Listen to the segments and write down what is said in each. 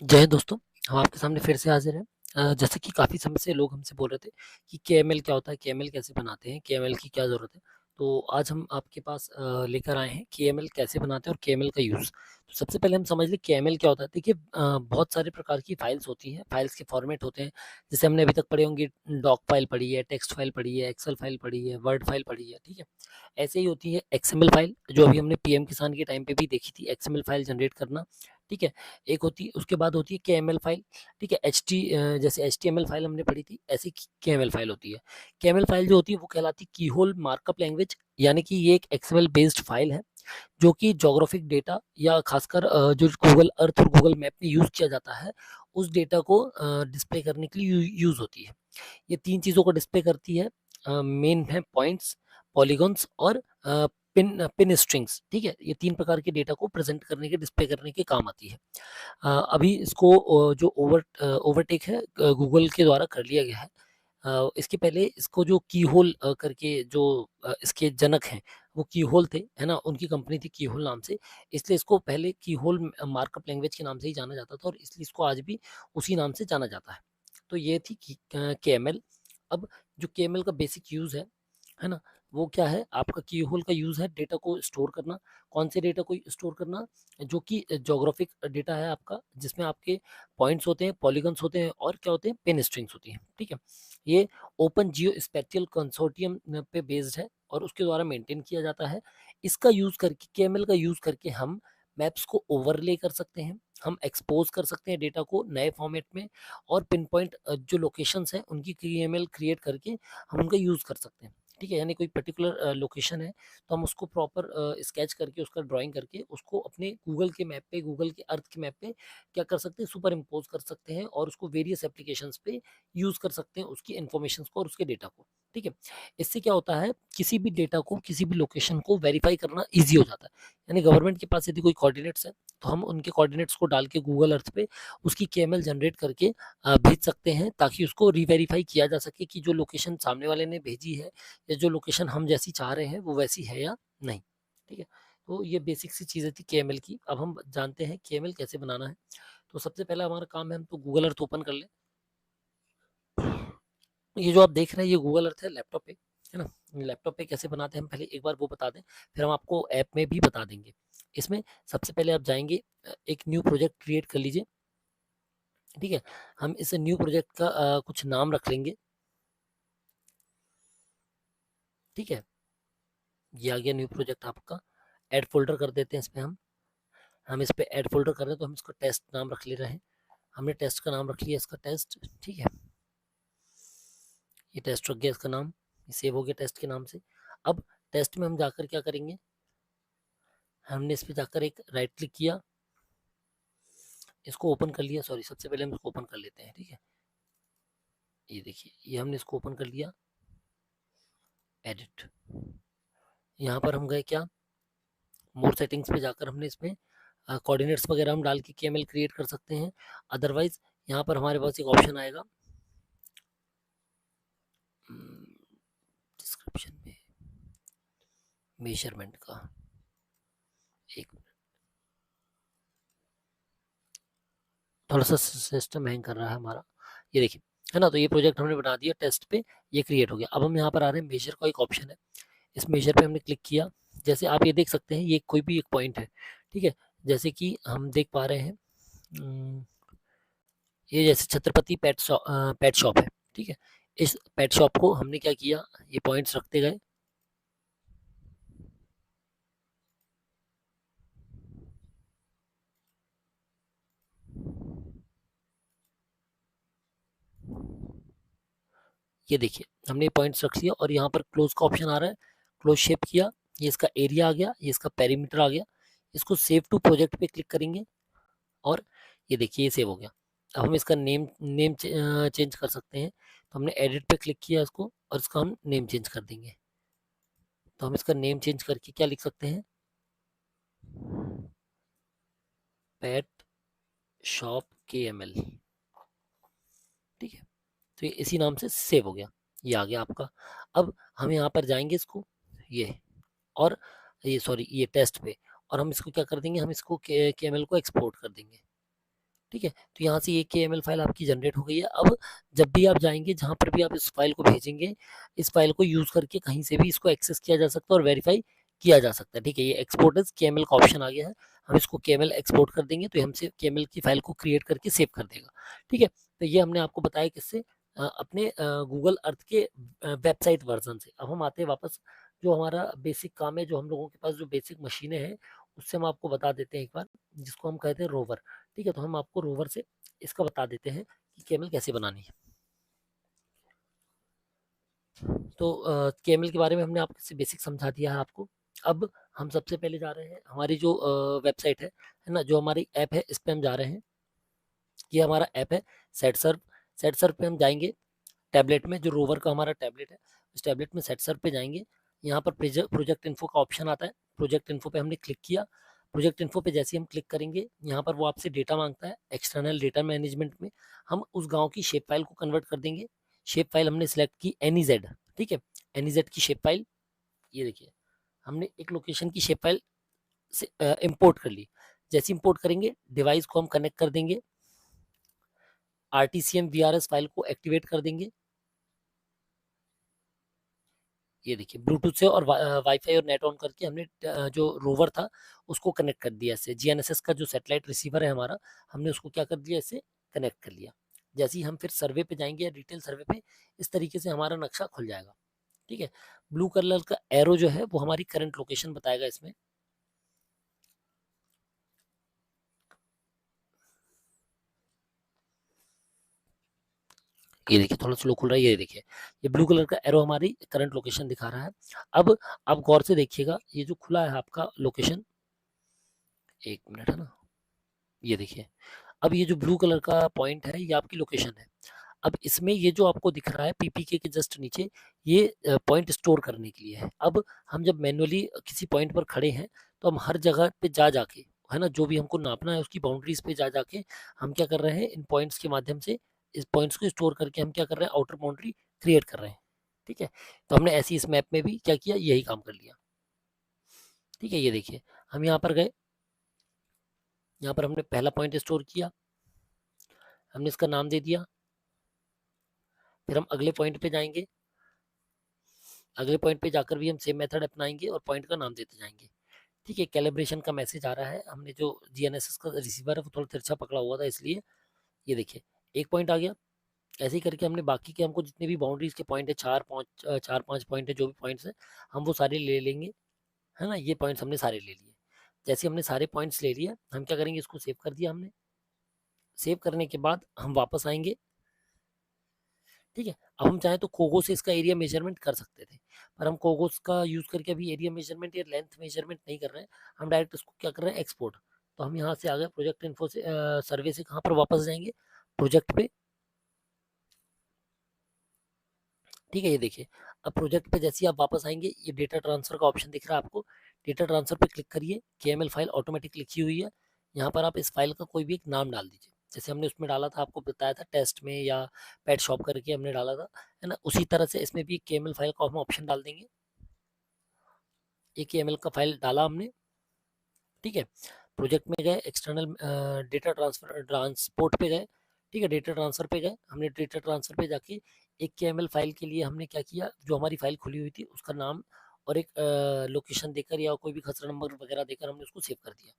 जय हिंद दोस्तों। हम आपके सामने फिर से हाजिर हैं। जैसे कि काफ़ी समय से लोग हमसे बोल रहे थे कि केएमएल क्या होता है, केएमएल कैसे बनाते हैं, केएमएल की क्या ज़रूरत है। तो आज हम आपके पास लेकर आए हैं केएमएल कैसे बनाते हैं और केएमएल का यूज़। तो सबसे पहले हम समझ लें केएमएल क्या होता है। देखिए, बहुत सारे प्रकार की फाइल्स होती हैं, फाइल्स के फॉर्मेट होते हैं। जैसे हमने अभी तक पढ़े होंगे, डॉक फाइल पढ़ी है, टेक्स्ट फाइल पढ़ी है, एक्सेल फाइल पढ़ी है, वर्ड फाइल पढ़ी है, ठीक है। ऐसे ही होती है एक्सएमएल फाइल, जो अभी हमने पीएम किसान के टाइम पे भी देखी थी, एक्सएमएल फाइल जनरेट करना, ठीक है। एक होती है, उसके बाद होती है केएमएल फाइल, ठीक है। जैसे एचटीएमएल फाइल हमने पढ़ी थी, ऐसी केएमएल फाइल होती है। केएमएल फाइल जो होती है वो कहलाती है की होल मार्कअप लैंग्वेज, यानी कि ये एक एक्सएमएल बेस्ड फाइल है जो कि ज्योग्राफिक डेटा या खासकर जो गूगल अर्थ और गूगल मैप में यूज किया जाता है, उस डेटा को डिस्प्ले करने के लिए यूज होती है। ये तीन चीज़ों को डिस्प्ले करती है। मेन है पॉइंट्स, पॉलीगॉन्स और पिन पिन स्ट्रिंग्स, ठीक है। ये तीन प्रकार के डेटा को प्रेजेंट करने के, डिस्प्ले करने के काम आती है। अभी इसको जो ओवरटेक है गूगल के द्वारा कर लिया गया है। इसके पहले इसको जो की होल करके जो इसके जनक हैं, वो की होल थे, है ना, उनकी कंपनी थी की होल नाम से। इसलिए इसको पहले की होल मार्कअप लैंग्वेज के नाम से ही जाना जाता था और इसलिए इसको आज भी उसी नाम से जाना जाता है। तो ये थी केएमएल। अब जो केएमएल का बेसिक यूज है ना, वो क्या है? आपका की होल का यूज है डेटा को स्टोर करना। कौन से डेटा को स्टोर करना? जो कि ज्योग्राफिक डेटा है आपका, जिसमें आपके पॉइंट्स होते हैं, पॉलीगॉन्स होते हैं और क्या होते हैं, पेन स्ट्रिंग्स होती हैं, ठीक है। ये ओपन जियो स्पेटियल कंसोर्टियम पे बेस्ड है और उसके द्वारा मेंटेन किया जाता है। इसका यूज करके, केएमएल का यूज करके हम मैप्स को ओवरले कर सकते हैं, हम एक्सपोज कर सकते हैं डेटा को नए फॉर्मेट में, और पिन पॉइंट जो लोकेशंस हैं उनकी केएमएल क्रिएट करके हम उनका यूज कर सकते हैं, ठीक है। यानी कोई पर्टिकुलर लोकेशन है तो हम उसको प्रॉपर स्केच करके, उसका ड्राइंग करके, उसको अपने गूगल के मैप पे, गूगल के अर्थ के मैप पे क्या कर सकते हैं, सुपर इम्पोज कर सकते हैं और उसको वेरियस एप्लीकेशंस पे यूज कर सकते हैं, उसकी इन्फॉर्मेशन को और उसके डेटा को, ठीक है। इससे क्या होता है, किसी भी डेटा को, किसी भी लोकेशन को वेरीफाई करना ईजी हो जाता है। यानी गवर्नमेंट के पास यदि कोई कोऑर्डिनेट्स है तो हम उनके कोऑर्डिनेट्स को डाल के गूगल अर्थ पे उसकी केएमएल जनरेट करके भेज सकते हैं, ताकि उसको रीवेरीफाई किया जा सके कि जो लोकेशन सामने वाले ने भेजी है या जो लोकेशन हम जैसी चाह रहे हैं वो वैसी है या नहीं, ठीक है। तो ये बेसिक सी चीज़ें थी केएमएल की। अब हम जानते हैं केएमएल कैसे बनाना है। तो सबसे पहला हमारा काम है, हम तो गूगल अर्थ ओपन कर लें। ये जो आप देख रहे हैं ये गूगल अर्थ है लैपटॉप पे, है ना। लैपटॉप पे कैसे बनाते हैं हम पहले एक बार वो बता दें, फिर हम आपको ऐप में भी बता देंगे। इसमें सबसे पहले आप जाएंगे, एक न्यू प्रोजेक्ट क्रिएट कर लीजिए, ठीक है। हम इस न्यू प्रोजेक्ट का कुछ नाम रख लेंगे, ठीक है। ये आ गया न्यू प्रोजेक्ट आपका। ऐड फोल्डर कर देते हैं इस पे हम इस पे ऐड फोल्डर कर रहे हैं तो हम इसको टेस्ट नाम रख ले रहे हैं। हमने टेस्ट का नाम रख लिया, इसका टेस्ट, ठीक है। ये टेस्ट रख गया इसका नाम, ये सेव हो गया टेस्ट के नाम से। अब टेस्ट में हम जाकर क्या करेंगे, हमने इस पे जाकर एक राइट क्लिक किया, इसको ओपन कर लिया। सॉरी, सबसे पहले हम इसको ओपन कर लेते हैं, ठीक है। ये देखिए, ये हमने इसको ओपन कर लिया, एडिट। यहाँ पर हम गए क्या, मोर सेटिंग्स पे जाकर हमने इसमें कोऑर्डिनेट्स वगैरह हम डाल के केएमएल क्रिएट कर सकते हैं। अदरवाइज यहाँ पर हमारे पास एक ऑप्शन आएगा डिस्क्रिप्शन में, मेजरमेंट का। एक थोड़ा सा सिस्टम हैंग कर रहा है हमारा, ये देखिए, है ना। तो ये प्रोजेक्ट हमने बना दिया टेस्ट पे, ये क्रिएट हो गया। अब हम यहाँ पर आ रहे हैं, मेजर का एक ऑप्शन है, इस मेजर पे हमने क्लिक किया। जैसे आप ये देख सकते हैं, ये कोई भी एक पॉइंट है, ठीक है। जैसे कि हम देख पा रहे हैं, ये जैसे छत्रपति पेट शॉप है, ठीक है। इस पेट शॉप को हमने क्या किया, ये पॉइंट्स रखते गए, ये देखिए हमने पॉइंट्स रख लिया और यहाँ पर क्लोज का ऑप्शन आ रहा है, क्लोज शेप किया, ये इसका एरिया आ गया, ये इसका पेरीमीटर आ गया। इसको सेव टू प्रोजेक्ट पे क्लिक करेंगे और ये देखिए ये सेव हो गया। अब हम इसका नेम नेम चेंज कर सकते हैं, तो हमने एडिट पे क्लिक किया इसको और इसका हम नेम चेंज कर देंगे। तो हम इसका नेम चेंज करके क्या लिख सकते हैं, पेट शॉप KML, ठीक है। तो ये इसी नाम से सेव हो गया, ये आ गया आपका। अब हम यहाँ पर जाएंगे इसको, ये, और ये सॉरी ये टेस्ट पे, और हम इसको क्या कर देंगे, हम इसको KML को एक्सपोर्ट कर देंगे, ठीक है, तो यहाँ से ये KML फाइल आपकी जनरेट हो गई है। अब जब भी आप जाएंगे, जहाँ पर भी आप इस फाइल को भेजेंगे, इस फाइल को यूज करके कहीं से भी इसको एक्सेस किया जा सकता है और वेरीफाई किया जा सकता है। ठीक है, ये एक्सपोर्ट इज KML का ऑप्शन आ गया है। हम इसको KML एक्सपोर्ट कर देंगे तो हमसे KML की फाइल को क्रिएट करके सेव कर देगा। ठीक है, तो ये हमने आपको बताया किससे, अपने गूगल अर्थ के वेबसाइट वर्जन से। अब हम आते हैं वापस, जो हमारा बेसिक काम है, जो हम लोगों के पास जो बेसिक मशीनें हैं, उससे हम आपको बता देते हैं एक बार, जिसको हम कहते हैं रोवर। ठीक है, तो हम आपको रोवर से इसका बता देते हैं कि केमल कैसे बनानी है। तो केमल के बारे में हमने आपसे बेसिक समझा दिया है आपको। अब हम सबसे पहले जा रहे हैं हमारी जो वेबसाइट है ना, जो हमारी ऐप है, इस पे हम जा रहे हैं। ये हमारा ऐप है सेट सर्व। सेट सर्व पे हम जाएंगे, टैबलेट में, जो रोवर का हमारा टैबलेट है, उस टैबलेट में सेट सर्व पे जाएंगे। यहाँ पर प्रोजेक्ट इन्फो का ऑप्शन आता है। प्रोजेक्ट इन्फो पे हमने क्लिक किया। प्रोजेक्ट इन्फो पे जैसे ही हम क्लिक करेंगे, यहाँ पर वो आपसे डेटा मांगता है। एक्सटर्नल डेटा मैनेजमेंट में हम उस गांव की शेप फाइल को कन्वर्ट कर देंगे। शेप फाइल हमने सिलेक्ट की एनीजेड। ठीक है, एनीजेड की शेप फाइल, ये देखिए, हमने एक लोकेशन की शेप फाइल से इंपोर्ट कर ली। जैसे इंपोर्ट करेंगे, डिवाइस को हम कनेक्ट कर देंगे, RTCM VRS फाइल को एक्टिवेट कर देंगे। ये देखिए, ब्लूटूथ से और वाईफाई और नेट ऑन करके हमने जो रोवर था उसको कनेक्ट कर दिया। इससे GNSS का जो सैटेलाइट रिसीवर है हमारा, हमने उसको क्या कर दिया, इससे कनेक्ट कर लिया। जैसे ही हम फिर सर्वे पे जाएंगे या डिटेल सर्वे पे, इस तरीके से हमारा नक्शा खुल जाएगा। ठीक है, ब्लू कलर का एरो जो है वो हमारी करंट लोकेशन बताएगा इसमें। ये देखिए, थोड़ा स्लो खुल रहा है, ये देखिए, ये ब्लू कलर का एरो हमारी करंट लोकेशन दिखा रहा है। अब आप गौर से देखिएगा, ये जो खुला है आपका लोकेशन, एक मिनट है ना, ये देखिए, अब ये जो ब्लू कलर का पॉइंट है, ये आपकी लोकेशन है। अब इसमें ये जो आपको दिख रहा है PPK के जस्ट नीचे, ये पॉइंट स्टोर करने के लिए है। अब हम जब मैन्युअली किसी पॉइंट पर खड़े हैं, तो हम हर जगह पे जा जाके, है ना, जो भी हमको नापना है उसकी बाउंड्रीज पे जा जाके हम क्या कर रहे हैं, इन पॉइंट्स के माध्यम से, इस पॉइंट्स को स्टोर करके हम क्या कर रहे हैं, आउटर बाउंड्री क्रिएट कर रहे हैं। ठीक है, तो हमने ऐसी इस मैप में भी क्या किया, यही काम कर लिया। ठीक है, ये देखिए, हम यहाँ पर गए, यहाँ पर हमने पहला पॉइंट स्टोर किया, हमने इसका नाम दे दिया। फिर हम अगले पॉइंट पे जाएंगे, अगले पॉइंट पे जाकर भी हम सेम मेथड अपनाएंगे और पॉइंट का नाम देते जाएंगे। ठीक है, कैलिब्रेशन का मैसेज आ रहा है, हमने जो GNSS का रिसीवर है वो थोड़ा तिरछा पकड़ा हुआ था, इसलिए। ये देखिए, एक पॉइंट आ गया। ऐसे ही करके हमने बाकी के, हमको जितने भी बाउंड्रीज के पॉइंट है, चार पांच पॉइंट है, जो भी पॉइंट्स है, हम वो सारे ले लेंगे। है ना, ये पॉइंट्स हमने सारे ले लिए। जैसे हमने सारे पॉइंट्स ले लिए, हम क्या करेंगे, इसको सेव कर दिया हमने। सेव करने के बाद हम वापस आएंगे। ठीक है, अब हम चाहें तो कोगो से इसका एरिया मेजरमेंट कर सकते थे, पर हम कोगोस का यूज करके अभी एरिया मेजरमेंट या लेंथ मेजरमेंट नहीं कर रहे हैं। हम डायरेक्ट इसको क्या कर रहे हैं, एक्सपोर्ट। तो हम यहाँ से आ गए प्रोजेक्ट इन्फो से, सर्वे से कहाँ पर वापस जाएंगे, प्रोजेक्ट पे। ठीक है, ये देखिए, अब प्रोजेक्ट पे जैसे ही आप वापस आएंगे, ये डेटा ट्रांसफर का ऑप्शन दिख रहा है आपको। डेटा ट्रांसफर पे क्लिक करिए, KML फाइल ऑटोमेटिक लिखी हुई है। यहाँ पर आप इस फाइल का कोई भी एक नाम डाल दीजिए। जैसे हमने उसमें डाला था, आपको बताया था टेस्ट में या पेट शॉप करके हमने डाला था, है ना, उसी तरह से इसमें भी KML फाइल का हम ऑप्शन डाल देंगे। एक KML का फाइल डाला हमने। ठीक है, प्रोजेक्ट में गए, एक्सटर्नल डेटा ट्रांसफर ट्रांसपोर्ट पे गए। ठीक है, डेटा ट्रांसफर पे गए, हमने डेटा ट्रांसफर पे जाके एक KML फाइल के लिए हमने क्या किया, जो हमारी फाइल खुली हुई थी उसका नाम और एक लोकेशन देकर या कोई भी खसरा नंबर वगैरह देकर हमने उसको सेव कर दिया।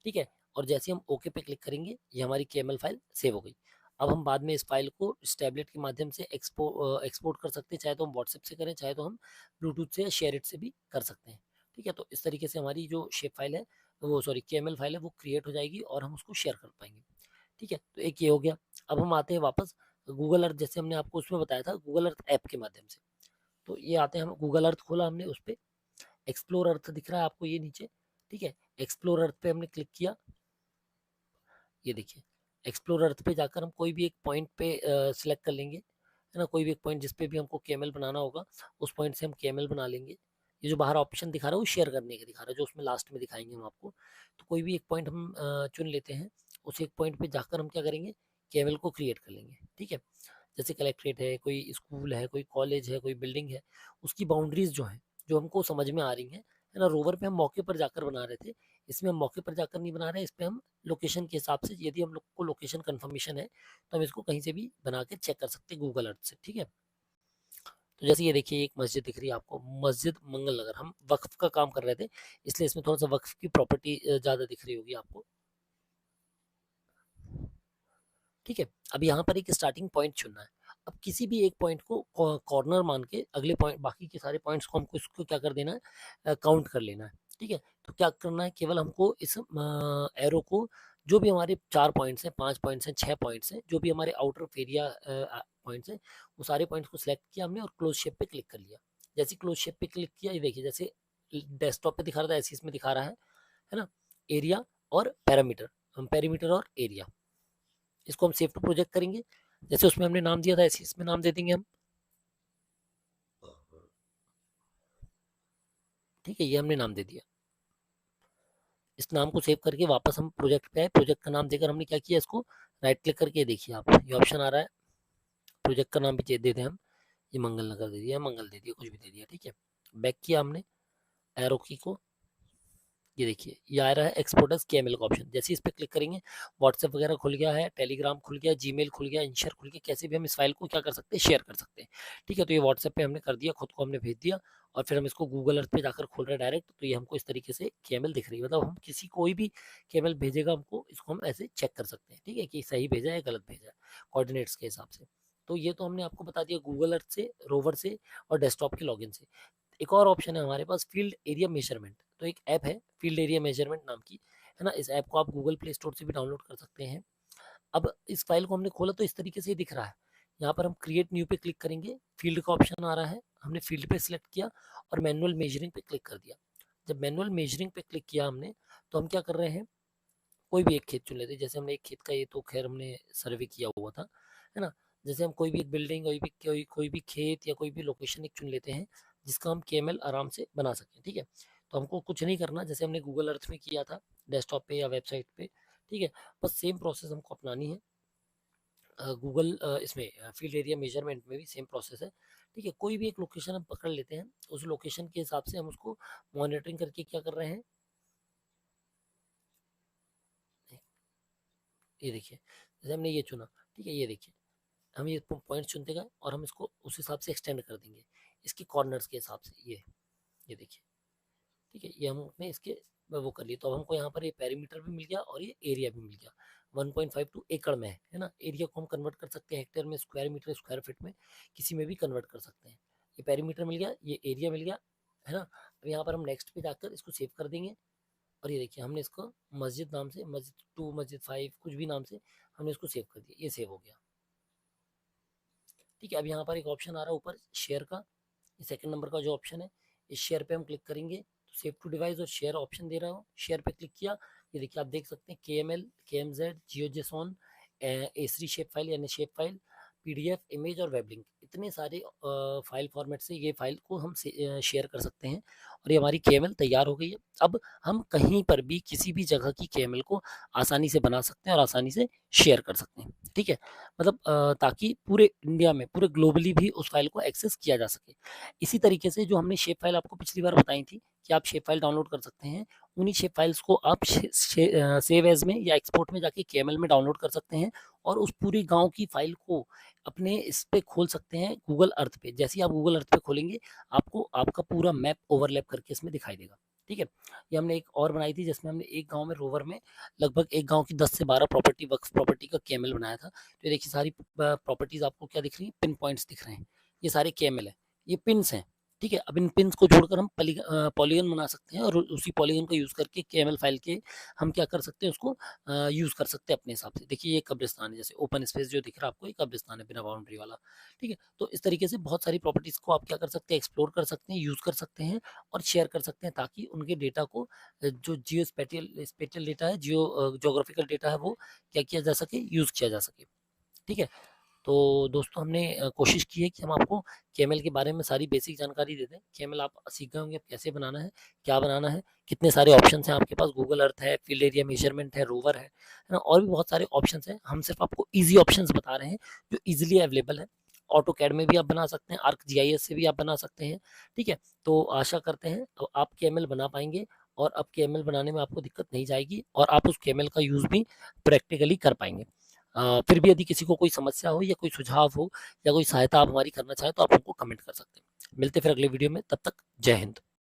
ठीक है, और जैसे हम ओके पे क्लिक करेंगे, ये हमारी KML फाइल सेव हो गई। अब हम बाद में इस फाइल को इस टैबलेट के माध्यम से एक्सपोर्ट कर सकते हैं, चाहे तो हम व्हाट्सएप से करें, चाहे तो हम ब्लूटूथ से या शेयर इट से भी कर सकते हैं। ठीक है, तो इस तरीके से हमारी जो शेप फाइल है, वो सॉरी KML फाइल है, वो क्रिएट हो जाएगी और हम उसको शेयर कर पाएंगे। ठीक है, तो एक ये हो गया। अब हम आते हैं वापस गूगल अर्थ, जैसे हमने आपको उसमें बताया था, गूगल अर्थ ऐप के माध्यम से। तो ये आते हैं, हम गूगल अर्थ खोला हमने, उस पर एक्सप्लोर अर्थ दिख रहा है आपको ये नीचे। ठीक है, एक्सप्लोर अर्थ पे हमने क्लिक किया। ये देखिए, एक्सप्लोर अर्थ पे जाकर हम कोई भी एक पॉइंट पे सिलेक्ट कर लेंगे, है ना, कोई भी एक पॉइंट जिस पे भी हमको KML बनाना होगा, उस पॉइंट से हम KML बना लेंगे। ये जो बाहर ऑप्शन दिखा रहा है वो शेयर करने का दिखा रहा है, जो उसमें लास्ट में दिखाएंगे हम आपको। तो कोई भी एक पॉइंट हम चुन लेते हैं, उस एक पॉइंट पे जाकर हम क्या करेंगे, KML को क्रिएट कर लेंगे। ठीक है, जैसे कलेक्ट्रेट है, कोई स्कूल है, कोई कॉलेज है, कोई बिल्डिंग है, उसकी बाउंड्रीज जो है, जो हमको समझ में आ रही है ना, रोवर पे हम मौके पर जाकर बना रहे थे, इसमें हम मौके पर जाकर नहीं बना रहे हैं, इस पे हम लोकेशन के हिसाब से, यदि हम लोग को लोकेशन कंफर्मेशन है तो हम इसको कहीं से भी बना के चेक कर सकते हैं गूगल अर्थ से, ठीक है। तो जैसे ये देखिए एक मस्जिद दिख रही है आपको, मस्जिद मंगल नगर, हम वक्फ का काम कर रहे थे इसलिए इसमें थोड़ा सा वक्फ की प्रॉपर्टी ज़्यादा दिख रही होगी आपको, ठीक है। अब यहाँ पर एक स्टार्टिंग पॉइंट चुनना है। अब किसी भी एक पॉइंट को कॉर्नर मान के अगले पॉइंट, बाकी के सारे पॉइंट्स को हमको इसको क्या कर देना है, काउंट कर लेना है, ठीक है। तो क्या करना है, केवल हमको इस एरो को, जो भी हमारे 4 पॉइंट्स हैं, 5 पॉइंट्स हैं, 6 पॉइंट्स हैं, जो भी हमारे आउटर ऑफ एरिया पॉइंट्स हैं, वो सारे पॉइंट्स को सिलेक्ट किया हमने और क्लोज शेप पे क्लिक कर लिया। जैसे क्लोज शेप पे क्लिक किया, ये देखिए जैसे डेस्कटॉप पे दिखा रहा था ऐसे इसमें दिखा रहा है ना, एरिया और पैरामीटर, पेरीमीटर और एरिया। इसको हम सेव टू प्रोजेक्ट करेंगे, जैसे उसमें हमने नाम दिया था ऐसे इसमें नाम दे देंगे हम, ठीक है। ये हमने नाम दे दिया। इस नाम को सेव करके वापस हम प्रोजेक्ट पे आए, प्रोजेक्ट का नाम देकर हमने क्या किया, इसको राइट क्लिक करके देखिए आप, ये ऑप्शन आ रहा है, प्रोजेक्ट का नाम भी दे दें हम, ये मंगल नगर दे दिया, मंगल दे दिया, कुछ भी दे दिया, ठीक है। बैक किया हमने एरो की को, ये देखिए ये आ रहा है एक्सपोर्ट एज केएमएल का ऑप्शन। जैसे इस पर क्लिक करेंगे व्हाट्सएप वगैरह खुल गया है, टेलीग्राम खुल गया, जीमेल खुल गया, इंशर खुल गया, कैसे भी हम इस फाइल को क्या कर सकते हैं, शेयर कर सकते हैं, ठीक है। तो ये व्हाट्सएप पे हमने कर दिया, खुद को हमने भेज दिया, और फिर हम इसको गूगल अर्थ पे जाकर खोल रहे हैं डायरेक्ट, तो ये हमको इस तरीके से केएमएल दिख रही है। मतलब हम किसी कोई भी केएमएल भेजेगा हमको, इसको हम ऐसे चेक कर सकते हैं, ठीक है, कि सही भेजा है गलत भेजा है कोऑर्डिनेट्स के हिसाब से। तो ये तो हमने आपको बता दिया गूगल अर्थ से, रोवर से और डेस्कटॉप के लॉगिन से। एक और ऑप्शन है हमारे पास, फील्ड एरिया मेजरमेंट। तो एक ऐप है फील्ड एरिया मेजरमेंट नाम की, है ना। इस ऐप को आप गूगल प्ले स्टोर से भी डाउनलोड कर सकते हैं। अब इस फाइल को हमने खोला तो इस तरीके से दिख रहा है। यहाँ पर हम क्रिएट न्यू पे क्लिक करेंगे, फील्ड का ऑप्शन आ रहा है, हमने फील्ड पे सिलेक्ट किया और मैनुअल मेजरिंग पे क्लिक कर दिया। जब मैनुअल मेजरिंग पे क्लिक किया हमने, तो हम क्या कर रहे हैं, कोई भी एक खेत चुन लेते हैं। जैसे हमने एक खेत का, ये तो खैर हमने सर्वे किया हुआ था, है ना। जैसे हम कोई भी एक बिल्डिंग, कोई भी खेत या कोई भी लोकेशन एक चुन लेते हैं जिसका हम केएमएल आराम से बना सकें, ठीक है। तो हमको कुछ नहीं करना, जैसे हमने गूगल अर्थ में किया था डेस्कटॉप पे या वेबसाइट पे, ठीक है। बस सेम प्रोसेस हमको अपनानी है गूगल इसमें फील्ड एरिया मेजरमेंट में भी सेम प्रोसेस है, ठीक है। कोई भी एक लोकेशन हम पकड़ लेते हैं, उस लोकेशन के हिसाब से हम उसको मॉनिटरिंग करके क्या कर रहे हैं, ये देखिए जैसे हमने ये चुना, ठीक है। ये देखिए हम ये पॉइंट चुनते गए और हम इसको उस हिसाब से एक्सटेंड कर देंगे, इसके कॉर्नर्स के हिसाब से, ये देखिए, ठीक है। ये हमने इसके वो कर लिया, तो अब हमको यहाँ पर ये पेरीमीटर भी मिल गया और ये एरिया भी मिल गया। 1.52 एकड़ में है ना। एरिया को हम कन्वर्ट कर सकते हैं हेक्टेयर में, स्क्वायर मीटर, स्क्वायर फीट में, किसी में भी कन्वर्ट कर सकते हैं। ये पेरीमीटर मिल गया, ये एरिया मिल गया, है ना। अब यहाँ पर हम नेक्स्ट पे जाकर इसको सेव कर देंगे, और ये देखिए हमने इसको मस्जिद नाम से, मस्जिद 2, मस्जिद 5, कुछ भी नाम से हमने इसको सेव कर दिया, ये सेव हो गया, ठीक है। अब यहाँ पर एक ऑप्शन आ रहा है ऊपर शेयर का, ये सेकंड नंबर का जो ऑप्शन है, इस शेयर पे हम क्लिक करेंगे तो सेव टू डिवाइस और शेयर ऑप्शन दे रहा हो, शेयर पे क्लिक किया, ये देखिए आप देख सकते हैं KML, KMZ, जियोजेसॉन, A3 shape file यानी शेप फाइल, PDF, इमेज और वेब लिंक, इतने सारे फाइल फॉर्मेट से ये फाइल को हम शेयर कर सकते हैं, और ये हमारी KML तैयार हो गई है। अब हम कहीं पर भी किसी भी जगह की KML को आसानी से बना सकते हैं और आसानी से शेयर कर सकते हैं, ठीक है। मतलब ताकि पूरे इंडिया में, पूरे ग्लोबली भी उस फाइल को एक्सेस किया जा सके। इसी तरीके से जो हमने शेप फाइल आपको पिछली बार बताई थी कि आप शेप फाइल डाउनलोड कर सकते हैं, उन्हीं शेप फाइल्स को आप सेव एज में या एक्सपोर्ट में जाके केएमएल में डाउनलोड कर सकते हैं, और उस पूरी गांव की फाइल को अपने इस पे खोल सकते हैं गूगल अर्थ पे। जैसे ही आप गूगल अर्थ पे खोलेंगे, आपको आपका पूरा मैप ओवरलैप करके इसमें दिखाई देगा, ठीक है। ये हमने एक और बनाई थी जिसमें हमने एक गांव में, रोवर में, लगभग एक गांव की 10 से 12 प्रॉपर्टी, वक्फ प्रॉपर्टी का केएमएल बनाया था। तो ये देखिए सारी प्रॉपर्टीज आपको क्या दिख रही है, पिन पॉइंट्स दिख रहे हैं, ये सारे केएमएल है, ये पिन्स हैं, ठीक है। अब इन पिन्स को जोड़कर हम पॉलीगन बना सकते हैं, और उसी पॉलीगन को यूज करके केएमएल फाइल के हम क्या कर सकते हैं, उसको यूज कर सकते हैं अपने हिसाब से। देखिए ये कब्रिस्तान है, जैसे ओपन स्पेस जो दिख रहा है आपको, ये कब्रिस्तान है बिना बाउंड्री वाला, ठीक है। तो इस तरीके से बहुत सारी प्रॉपर्टीज को आप क्या कर सकते हैं, एक्सप्लोर कर सकते हैं, यूज कर सकते हैं और शेयर कर सकते हैं, ताकि उनके डेटा को जो जियो स्पेटियल डेटा है, जियोग्राफिकल डेटा है, वो क्या किया जा सके, यूज किया जा सके, ठीक है। तो दोस्तों हमने कोशिश की है कि हम आपको केएमएल के बारे में सारी बेसिक जानकारी दे दें। केएमएल आप सीख गए होंगे अब कैसे बनाना है, क्या बनाना है, कितने सारे ऑप्शन हैं आपके पास, गूगल अर्थ है, फील्ड एरिया मेजरमेंट है, रोवर है ना, और भी बहुत सारे ऑप्शन हैं। हम सिर्फ आपको ईजी ऑप्शन बता रहे हैं जो ईजिली अवेलेबल है। ऑटो कैड में भी आप बना सकते हैं, आर्क जीआईएस से भी आप बना सकते हैं, ठीक है। तो आशा करते हैं अब आप केएमएल बना पाएंगे और अब केएमएल बनाने में आपको दिक्कत नहीं जाएगी और आप उस केएमएल का यूज़ भी प्रैक्टिकली कर पाएँगे। फिर भी यदि किसी को कोई समस्या हो या कोई सुझाव हो या कोई सहायता आप हमारी करना चाहें तो आप हमको कमेंट कर सकते हैं। मिलते हैं फिर अगले वीडियो में, तब तक जय हिंद।